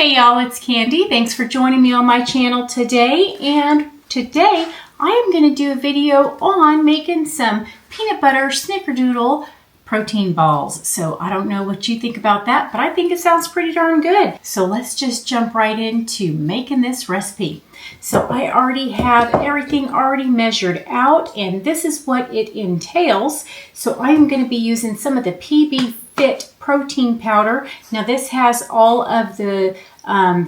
Hey y'all, it's Kandi. Thanks for joining me on my channel today. And today I am going to do a video on making some peanut butter snickerdoodle protein balls. So I don't know what you think about that, but I think it sounds pretty darn good. So let's just jump right into making this recipe. So I already have everything already measured out, and this is what it entails. So I'm going to be using some of the PBfit protein powder. Now this has all of the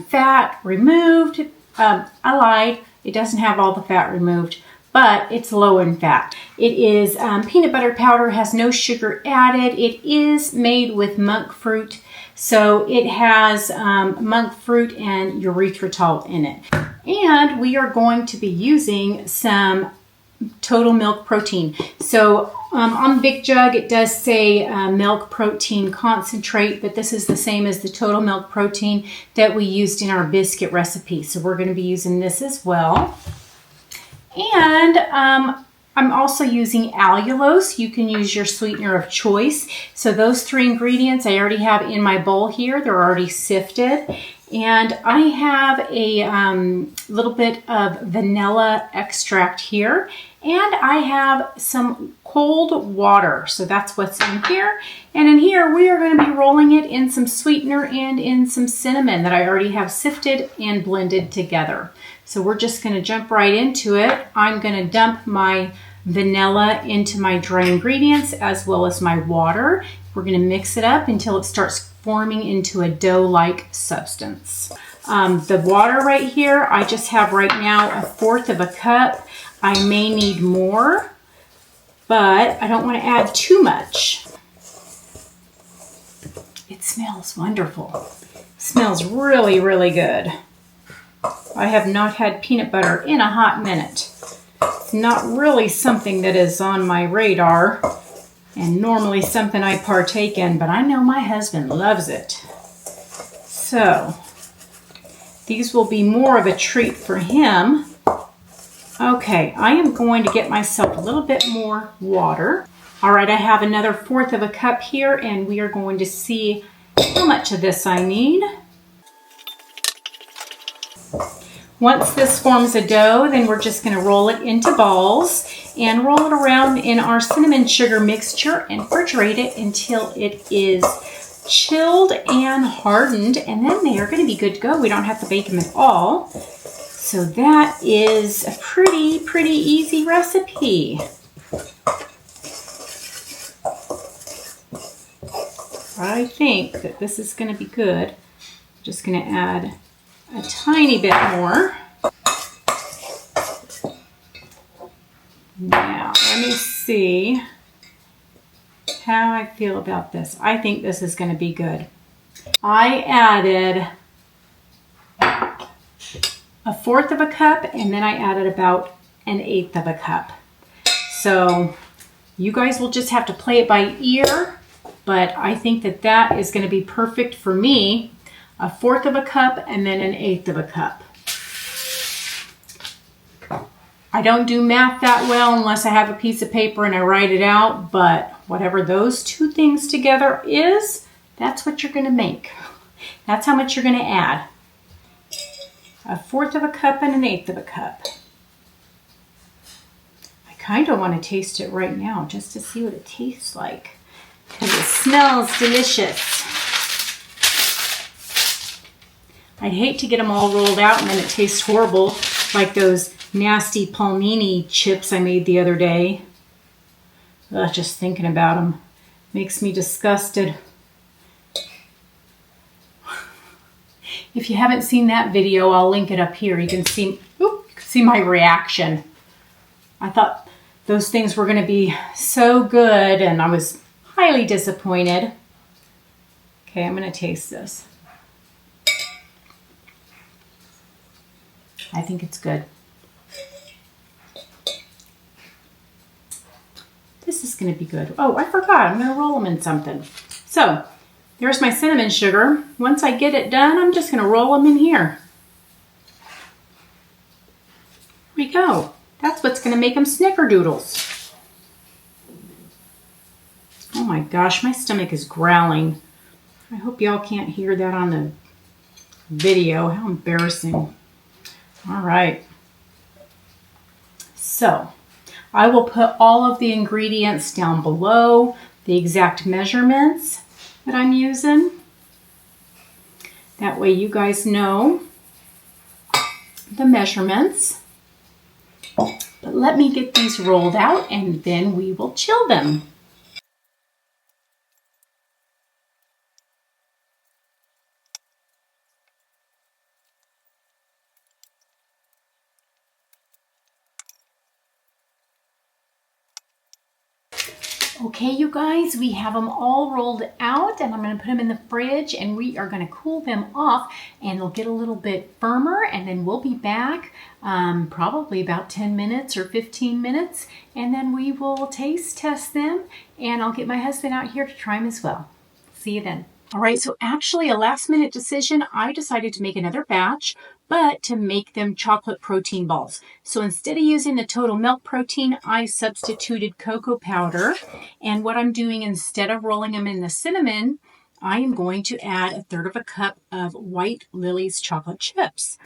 fat removed. I lied, it doesn't have all the fat removed, but it's low in fat. It is peanut butter powder, has no sugar added. It is made with monk fruit, so it has monk fruit and erythritol in it. And we are going to be using some total milk protein. So on the big jug it does say milk protein concentrate, but this is the same as the total milk protein that we used in our biscuit recipe. So we're going to be using this as well. And I'm also using allulose. You can use your sweetener of choice. So those three ingredients I already have in my bowl here. They're already sifted. And I have a little bit of vanilla extract here. And I have some cold water. So that's what's in here. And in here we are going to be rolling it in some sweetener and in some cinnamon that I already have sifted and blended together. So we're just going to jump right into it. I'm going to dump my vanilla into my dry ingredients as well as my water. We're going to mix it up until it starts forming into a dough-like substance. The water right here, I just have right now 1/4 of a cup. I may need more, but I don't want to add too much. It smells wonderful. It smells really, really good. I have not had peanut butter in a hot minute. It's not really something that is on my radar and normally something I partake in, but I know my husband loves it. So these will be more of a treat for him. Okay, I am going to get myself a little bit more water. All right, I have another 1/4 of a cup here, and we are going to see how much of this I need. Once this forms a dough, then we're just going to roll it into balls and roll it around in our cinnamon sugar mixture and refrigerate it until it is chilled and hardened, and then they are going to be good to go. We don't have to bake them at all. So that is a pretty easy recipe. I think that this is going to be good. I'm just going to add a tiny bit more. Now, let me see how I feel about this. I think this is going to be good. I added 1/4 of a cup, and then I added about 1/8 of a cup. So you guys will just have to play it by ear, but I think that that is going to be perfect for me. 1/4 of a cup and then 1/8 of a cup. I don't do math that well unless I have a piece of paper and I write it out, but whatever those two things together is, that's what you're going to make. That's how much you're going to add. 1/4 of a cup and 1/8 of a cup. I kind of want to taste it right now just to see what it tastes like, because it smells delicious. I'd hate to get them all rolled out and then it tastes horrible, like those nasty palmini chips I made the other day. Ugh, just thinking about them makes me disgusted. If you haven't seen that video, I'll link it up here. You can see my reaction. I thought those things were going to be so good, and I was highly disappointed. Okay, I'm going to taste this. I think it's good. This is going to be good. Oh, I forgot. I'm going to roll them in something. So there's my cinnamon sugar. Once I get it done, I'm just going to roll them in here. Here we go. That's what's going to make them snickerdoodles. Oh my gosh, my stomach is growling. I hope y'all can't hear that on the video. How embarrassing. All right. So I will put all of the ingredients down below, the exact measurements that I'm using. That way you guys know the measurements. But let me get these rolled out and then we will chill them. Okay, you guys, we have them all rolled out and I'm going to put them in the fridge and we are going to cool them off and they'll get a little bit firmer and then we'll be back probably about 10 minutes or 15 minutes and then we will taste test them and I'll get my husband out here to try them as well. See you then. All right, so actually a last minute decision, I decided to make another batch, but to make them chocolate protein balls. So instead of using the total milk protein, I substituted cocoa powder. And what I'm doing, instead of rolling them in the cinnamon, I am going to add 1/3 cup of White Lily's chocolate chips.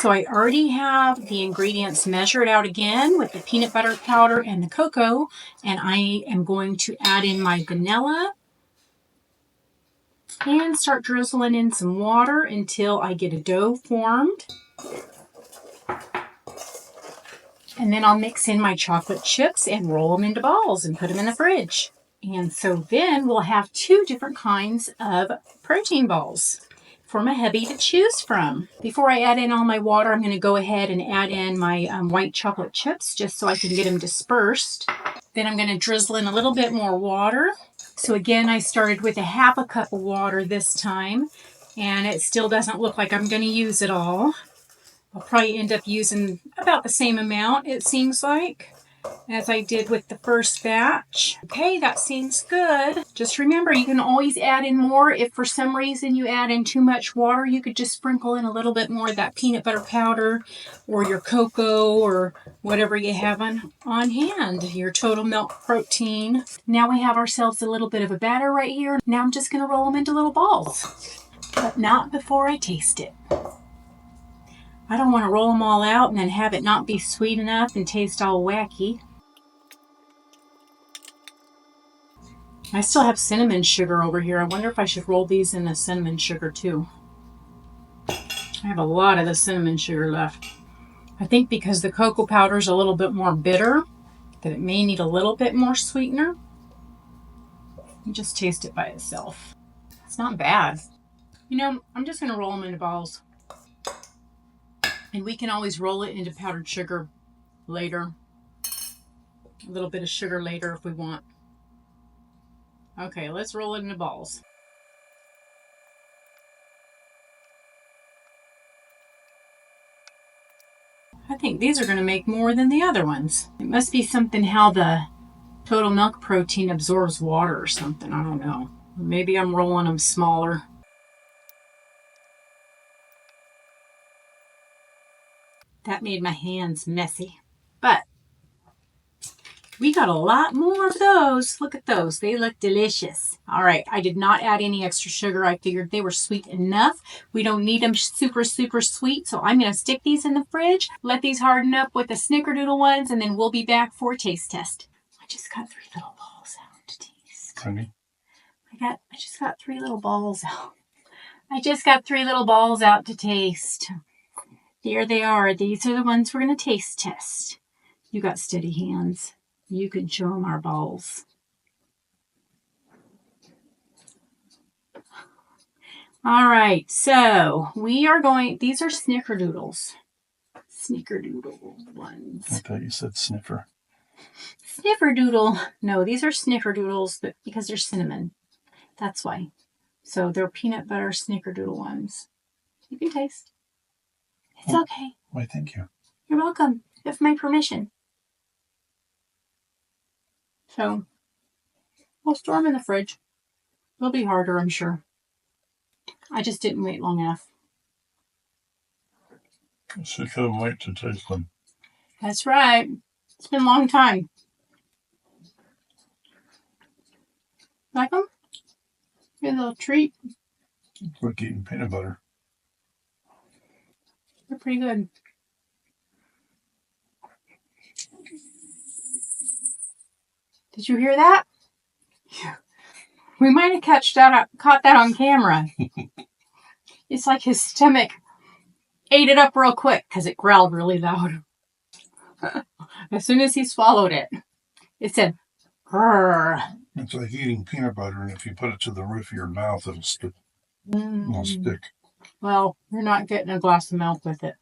So I already have the ingredients measured out again with the peanut butter powder and the cocoa. And I am going to add in my vanilla and start drizzling in some water until I get a dough formed. And then I'll mix in my chocolate chips and roll them into balls and put them in the fridge. And so then we'll have 2 different kinds of protein balls for my hubby to choose from. Before I add in all my water, I'm going to go ahead and add in my white chocolate chips just so I can get them dispersed. Then I'm going to drizzle in a little bit more water. So again, I started with 1/2 cup of water this time, and it still doesn't look like I'm going to use it all. I'll probably end up using about the same amount, it seems like, as I did with the first batch. Okay, that seems good. Just remember, you can always add in more. If for some reason you add in too much water, you could just sprinkle in a little bit more of that peanut butter powder or your cocoa or whatever you have on hand, your total milk protein. Now we have ourselves a little bit of a batter right here. Now I'm just going to roll them into little balls, but not before I taste it. I don't want to roll them all out and then have it not be sweet enough and taste all wacky. I still have cinnamon sugar over here. I wonder if I should roll these in the cinnamon sugar too. I have a lot of the cinnamon sugar left. I think because the cocoa powder is a little bit more bitter, that it may need a little bit more sweetener. You just taste it by itself. It's not bad. You know, I'm just going to roll them into balls. And we can always roll it into powdered sugar later. A little bit of sugar later if we want. Okay, let's roll it into balls. I think these are going to make more than the other ones. It must be something how the total milk protein absorbs water or something. I don't know. Maybe I'm rolling them smaller. That made my hands messy. But we got a lot more of those. Look at those. They look delicious. All right. I did not add any extra sugar. I figured they were sweet enough. We don't need them super, super sweet. So I'm going to stick these in the fridge, let these harden up with the Snickerdoodle ones, and then we'll be back for a taste test. I just got 3 little balls out to taste. Kandi? I just got 3 little balls out. I just got 3 little balls out to taste. There they are. These are the ones we're going to taste test. You got steady hands. You can show them our balls. All right, so we are going, these are Snickerdoodles. Snickerdoodle ones. I thought you said sniffer. Snifferdoodle. No, these are Snickerdoodles, but because they're cinnamon. That's why. So they're peanut butter Snickerdoodle ones. You can taste. It's okay. Why, thank you. You're welcome. You have my permission. So we'll store them in the fridge. They'll be harder, I'm sure. I just didn't wait long enough. She couldn't wait to taste them. That's right. It's been a long time. Like them? Get a little treat. It's like eating peanut butter. Pretty good. Did you hear that? We might have caught that on camera. It's like his stomach ate it up real quick because it growled really loud. As soon as he swallowed it, it said, "Grrr." It's like eating peanut butter, and if you put it to the roof of your mouth, it'll stick. It'll stick. Well, you're not getting a glass of milk with it.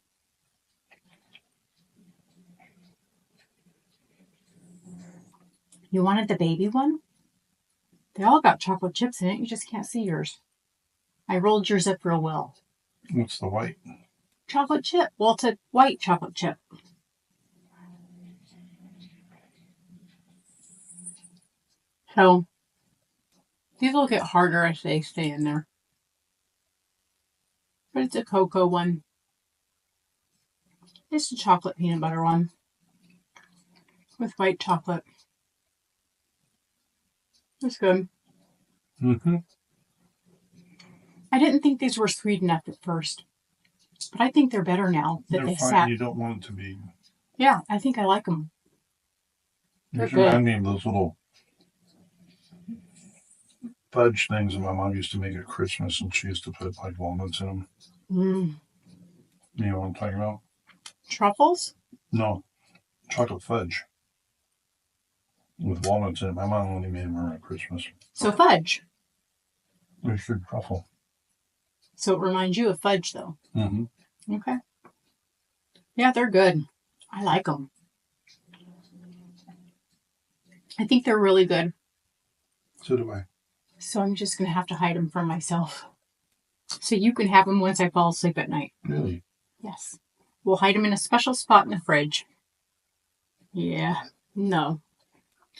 You wanted the baby one? They all got chocolate chips in it. You just can't see yours. I rolled yours up real well. What's the white? Chocolate chip. Well, it's a white chocolate chip. So, these will get harder as they stay in there. But it's a cocoa one. It's a chocolate peanut butter one. With white chocolate. It's good. Mm-hmm. I didn't think these were sweet enough at first. But I think they're better now that They're they fine. sat. You don't want it to be. Yeah, I think I like them. These remind me of those little fudge things that my mom used to make at Christmas, and she used to put like walnuts in them. Mm. You know what I'm talking about? Truffles? No, chocolate fudge with walnuts in it. My mom only made them around Christmas. So fudge. They should truffle. So it reminds you of fudge, though. Mm-hmm. Okay. Yeah, they're good. I like them. I think they're really good. So do I. So I'm just going to have to hide them from myself. So you can have them once I fall asleep at night. Really? Yes. We'll hide them in a special spot in the fridge. Yeah. No.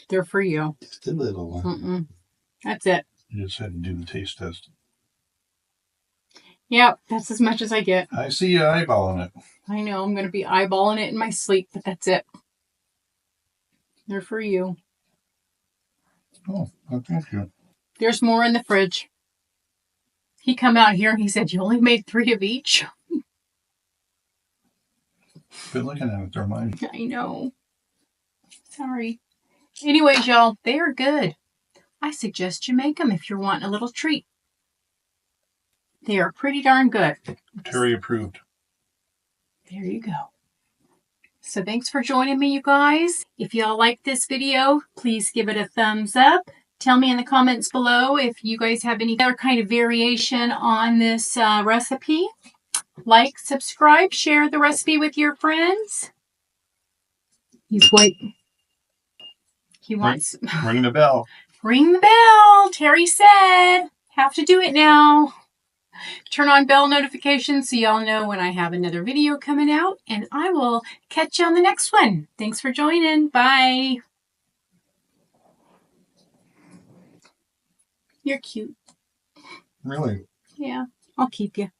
They're for you. Just a little one. Mm-mm. That's it. You just had to do the taste test. Yep, that's as much as I get. I see you eyeballing it. I know, I'm going to be eyeballing it in my sleep, but that's it. They're for you. Oh, well, thank you. There's more in the fridge. He come out here and he said, "You only made 3 of each?" Good looking at it. They're mine. I know. Sorry. Anyways, y'all, they are good. I suggest you make them if you're wanting a little treat. They are pretty darn good. Terry approved. There you go. So thanks for joining me, you guys. If y'all like this video, please give it a thumbs up. Tell me in the comments below if you guys have any other kind of variation on this recipe. Like, subscribe, share the recipe with your friends. He's waiting. He wants... Ring the bell. Ring the bell. Terry said. Have to do it now. Turn on bell notifications so y'all know when I have another video coming out. And I will catch you on the next one. Thanks for joining. Bye. You're cute. Really? Yeah, I'll keep you.